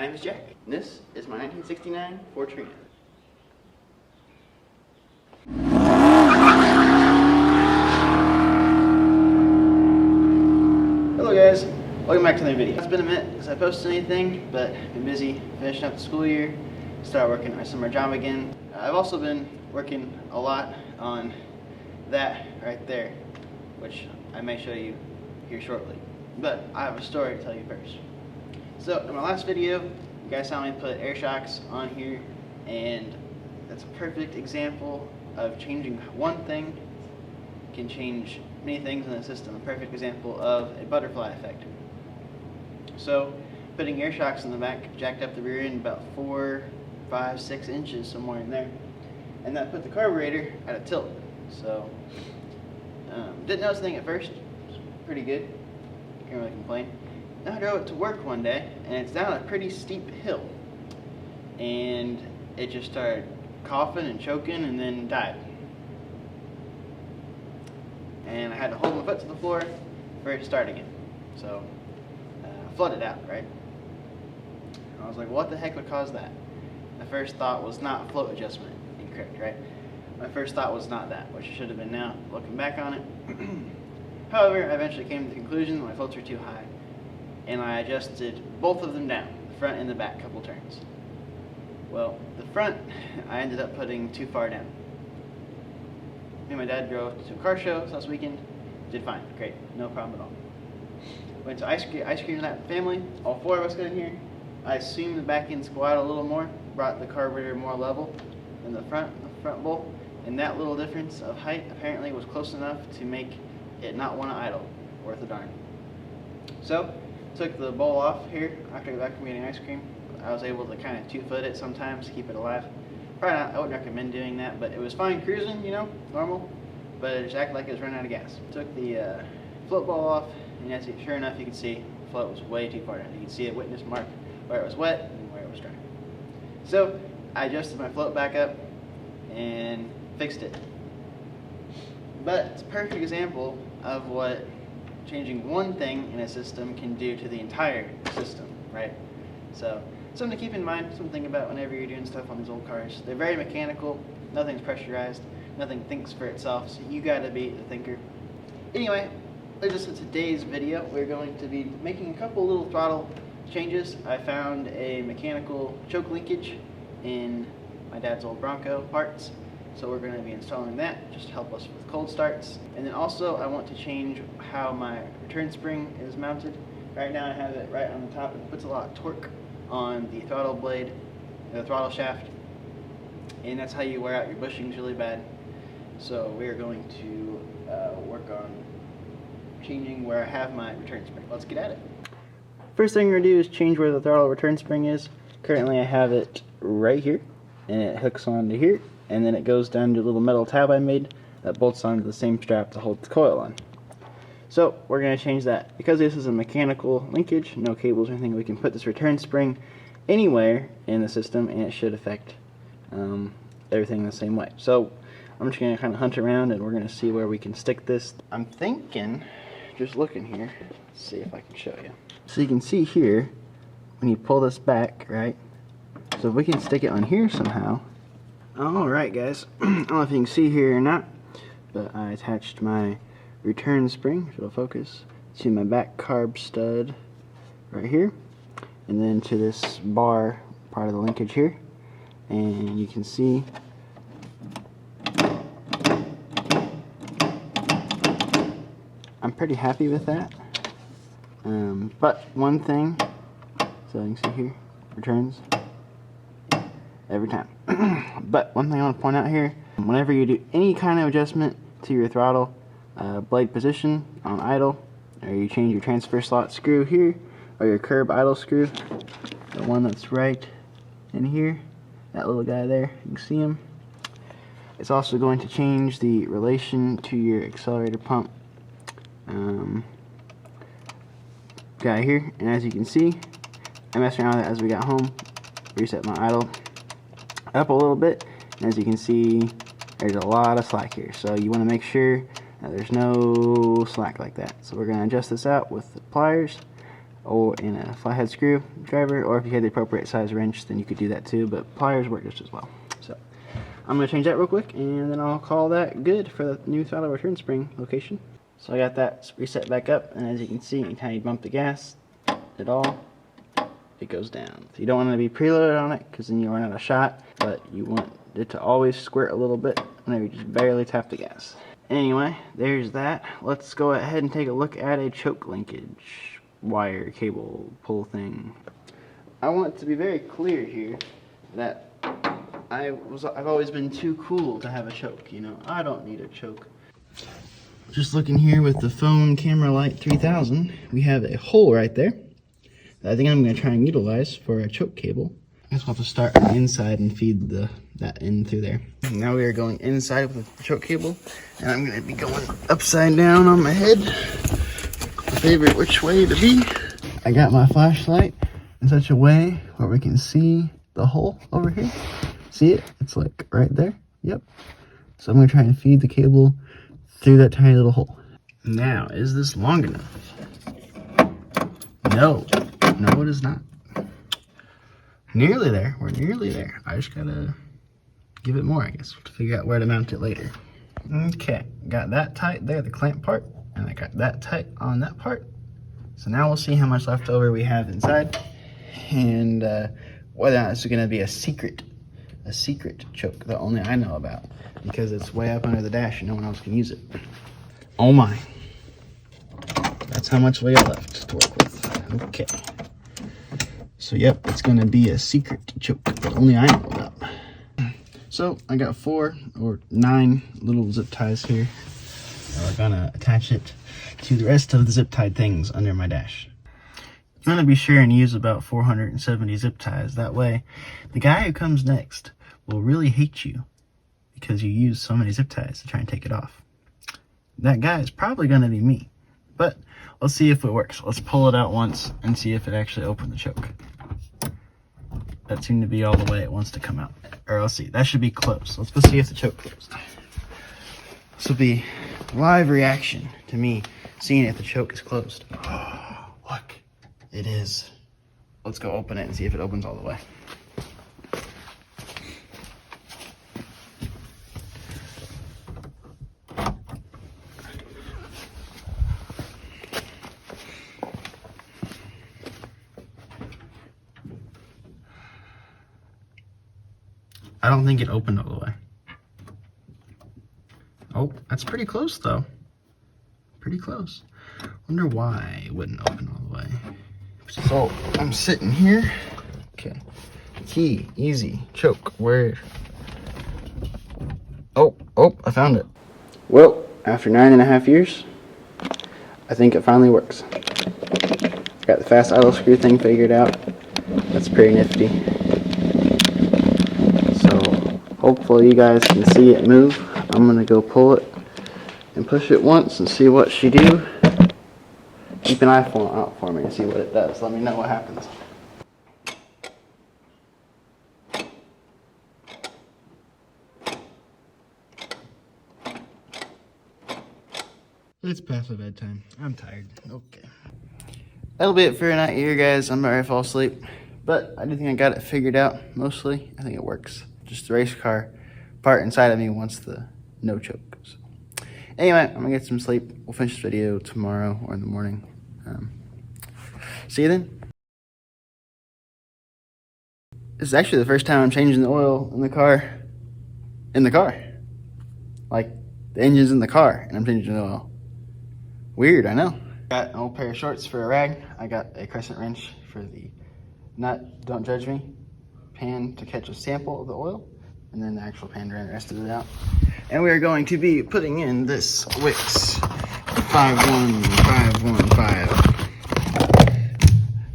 name is Jack, and this is my 1969 Ford Torino. Hello guys, welcome back to another video. It's been a minute since I posted anything, but I've been busy finishing up the school year, start working on my summer job again. I've also been working a lot on that right there, which I may show you here shortly. But I have a story to tell you first. So in my last video, you guys saw me put air shocks on here, and that's a perfect example of changing one thing can change many things in the system. A perfect example of a butterfly effect. So putting air shocks in the back jacked up the rear end about 4, 5, 6 inches, somewhere in there, and that put the carburetor at a tilt. So didn't notice anything at first. It was pretty good. Can't really complain. Then I drove it to work one day, and it's down a pretty steep hill, and it just started coughing and choking and then died. And I had to hold my foot to the floor for it to start again. So flooded out, right? And I was like, what the heck would cause that? My first thought was not float adjustment, incorrect, right? My first thought was not that, which it should have been now, looking back on it. However, I eventually came to the conclusion that my floats were too high, and I adjusted both of them down, the front and the back, couple turns. Well, the front, I ended up putting too far down. Me and my dad drove to a car show this last weekend, did fine, great, no problem at all. Went to ice cream night family, all 4 of us got in here. I assumed the back end squat a little more, brought the carburetor more level than the front bowl, and that little difference of height apparently was close enough to make it not want to idle, worth a darn. So, took the bowl off here after I got back from getting ice cream. I was able to kind of 2-foot it sometimes to keep it alive. Probably not, I wouldn't recommend doing that, but it was fine cruising, you know, normal, but it just acted like it was running out of gas. Took the float ball off, and sure enough, you could see the float was way too far down. You could see a witness mark where it was wet and where it was dry. So I adjusted my float back up and fixed it. But it's a perfect example of what changing one thing in a system can do to the entire system, right? So something to keep in mind, something to think about whenever you're doing stuff on these old cars. They're very mechanical, nothing's pressurized, nothing thinks for itself, so you gotta be the thinker. Anyway, just in today's video, we're going to be making a couple little throttle changes. I found a mechanical choke linkage in my dad's old Bronco parts, so we're going to be installing that just to help us with cold starts. And then also I want to change how my return spring is mounted. Right now I have it right on the top. It puts a lot of torque on the throttle blade, the throttle shaft, and that's how you wear out your bushings really bad. So we are going to work on changing where I have my return spring. Let's get at it. First thing we're going to do is change where the throttle return spring is. Currently I have it right here, and it hooks onto here, and then it goes down to a little metal tab I made that bolts onto the same strap to hold the coil on. So we're going to change that. Because this is a mechanical linkage, no cables or anything, we can put this return spring anywhere in the system and it should affect everything the same way. So I'm just going to kind of hunt around and we're going to see where we can stick this. I'm thinking, just looking here, let's see if I can show you. So you can see here, when you pull this back, right? So if we can stick it on here somehow. Alright guys, I don't know if you can see here or not, but I attached my return spring, which will focus, to my back carb stud right here, and then to this bar part of the linkage here. And you can see I'm pretty happy with that. But one thing, so you can see here, returns every time. But one thing I want to point out here, whenever you do any kind of adjustment to your throttle blade position on idle, or you change your transfer slot screw here, or your curb idle screw, the one that's right in here, that little guy there, you can see him. It's also going to change the relation to your accelerator pump guy here, and as you can see, I messed around with it as we got home, reset my idle up a little bit, and as you can see, there's a lot of slack here, so you want to make sure that there's no slack like that. So we're going to adjust this out with the pliers. or in a flathead screwdriver, or if you had the appropriate size wrench, then you could do that too, but pliers work just as well. So I'm going to change that real quick, and then I'll call that good for the new throttle return spring location. So I got that reset back up, and as you can see, anytime you bump the gas at all, it goes down. So you don't want to be preloaded on it, because then you run out of shot, but you want it to always squirt a little bit whenever you just barely tap the gas. Anyway, there's that. Let's go ahead and take a look at a choke linkage wire cable pull thing. I want to be very clear here that I've always been too cool to have a choke, you know. I don't need a choke. Just looking here with the phone camera light 3000, we have a hole right there that I think I'm going to try and utilize for a choke cable. I guess we'll have to start on the inside and feed that in through there. Now we are going inside with the choke cable, and I'm going to be going upside down on my head. My favorite which way to be. I got my flashlight in such a way where we can see the hole over here. See it? It's like right there. Yep. So I'm going to try and feed the cable through that tiny little hole. Now, is this long enough? No. No, it is not. Nearly there. We're nearly there. I just gotta give it more, I guess, to figure out where to mount it later. Okay, got that tight there, the clamp part, and I got that tight on that part. So now we'll see how much leftover we have inside, and whether or not this is gonna be a secret choke that only I know about, because it's way up under the dash and no one else can use it. Oh my. That's how much we got left to work with. Okay. So yep, it's gonna be a secret choke that only I know about. So I got 4 or 9 little zip ties here. We're gonna attach it to the rest of the zip tied things under my dash. I'm gonna be sure and use about 470 zip ties. That way, the guy who comes next will really hate you because you use so many zip ties to try and take it off. That guy is probably gonna be me, but let's see if it works. Let's pull it out once and see if it actually opened the choke. That seemed to be all the way it wants to come out. Or let's see, that should be close. Let's go see if the choke closed. This will be live reaction to me seeing if the choke is closed. Oh, look, it is. Let's go open it and see if it opens all the way. I don't think it opened all the way. Oh, that's pretty close though. Pretty close. Wonder why it wouldn't open all the way. So I'm sitting here. Okay. Key, easy, choke, where? Oh, I found it. Well, after 9.5 years, I think it finally works. Got the fast idle screw thing figured out. That's pretty nifty. Hopefully you guys can see it move. I'm gonna go pull it and push it once and see what she do. Keep an eye out for me and see what it does. Let me know what happens. It's past my bedtime. I'm tired. Okay. That'll be it for a night here, guys. I'm ready to fall asleep. But I do think I got it figured out, mostly. I think it works. Just the race car part inside of me wants the no choke. So. Anyway, I'm gonna get some sleep. We'll finish this video tomorrow or in the morning. See you then. This is actually the first time I'm changing the oil in the car. Like, the engine's in the car and I'm changing the oil. Weird, I know. Got an old pair of shorts for a rag. I got a crescent wrench for the nut, don't judge me, pan to catch a sample of the oil, and then the actual pan ran the rest of it out. And we are going to be putting in this Wix 51515.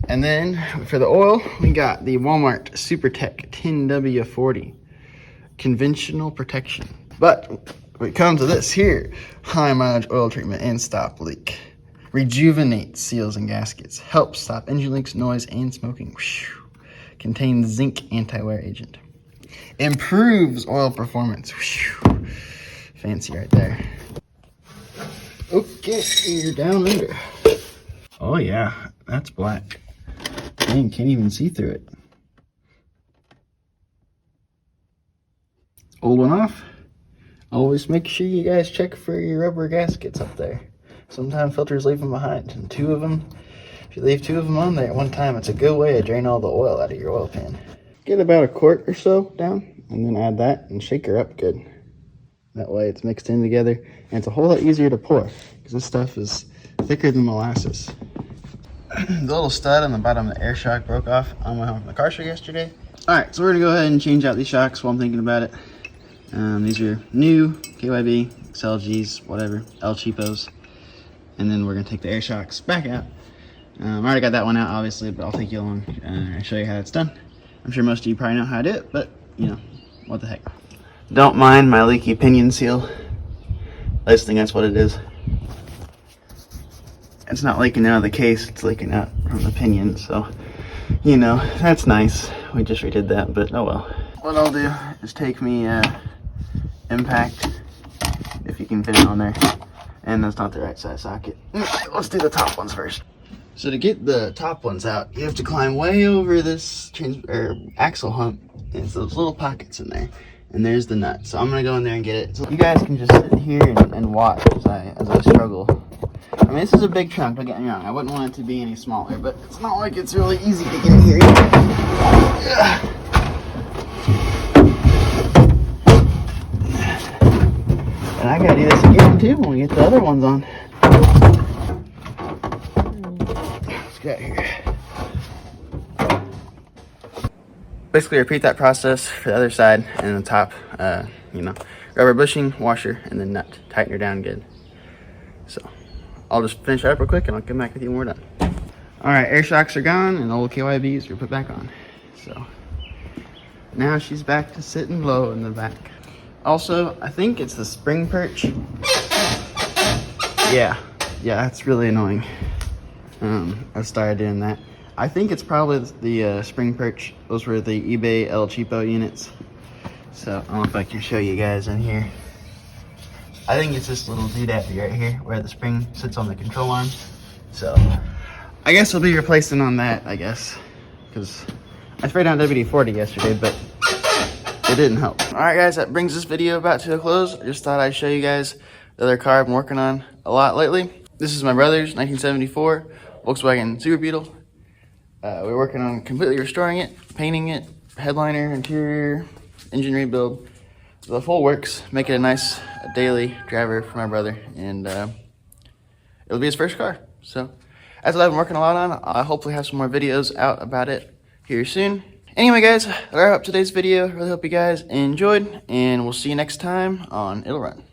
And then for the oil, we got the Walmart SuperTech 10W40 conventional protection. But when it comes to this here, high mileage oil treatment and stop leak. Rejuvenates seals and gaskets. Helps stop engine leaks, noise, and smoking. Whew. Contains zinc anti-wear agent. Improves oil performance. Whew. Fancy right there. Okay, you're down under. Oh yeah, that's black. Dang, can't even see through it. Old one off. Always make sure you guys check for your rubber gaskets up there. Sometimes filters leave them behind, and two of them, if you leave two of them on there at one time, it's a good way to drain all the oil out of your oil pan. Get about a quart or so down, and then add that and shake her up good. That way it's mixed in together, and it's a whole lot easier to pour, because this stuff is thicker than molasses. The little stud on the bottom of the air shock broke off on my way home from the car show yesterday. Alright, so we're going to go ahead and change out these shocks while I'm thinking about it. These are new KYB, XLGs, whatever, El Cheapos. And then we're going to take the air shocks back out. I already got that one out, obviously, but I'll take you along and show you how it's done. I'm sure most of you probably know how to do it, but, you know, what the heck. Don't mind my leaky pinion seal. I just think that's what it is. It's not leaking out of the case, it's leaking out from the pinion, so, you know, that's nice. We just redid that, but oh well. What I'll do is take me impact, if you can fit it on there, and that's not the right size socket. Let's do the top ones first. So to get the top ones out, you have to climb way over this axle hump, and it's those little pockets in there, and there's the nut. So I'm gonna go in there and get it. So you guys can just sit here and watch as I struggle. I mean, this is a big chunk, don't get me wrong. I wouldn't want it to be any smaller, but it's not like it's really easy to get in here. And I gotta do this again too when we get the other ones on. Let's get here. Basically repeat that process for the other side, and the top, you know, rubber bushing, washer, and then nut. Tighten her down good. So I'll just finish that up real quick and I'll come back with you when we're done. Alright, air shocks are gone and the old KYBs are put back on. So now she's back to sitting low in the back. Also, I think it's the spring perch. Yeah, that's really annoying. I started doing that. I think it's probably the spring perch. Those were the eBay El Cheapo units. So I don't know if I can show you guys in here. I think it's this little doodad right here where the spring sits on the control arm. So I guess I'll be replacing on that, I guess, because I sprayed on WD-40 yesterday, but it didn't help. All right, guys, that brings this video about to a close. I just thought I'd show you guys the other car I've been working on a lot lately. This is my brother's 1974 Volkswagen Super Beetle. We're working on completely restoring it, painting it, headliner, interior, engine rebuild, the full works, make it a nice daily driver for my brother, and it'll be his first car. So that's what I've been working a lot on. I'll hopefully have some more videos out about it here soon. Anyway, guys, that'll wrap up today's video. Really hope you guys enjoyed, and we'll see you next time on It'll Run.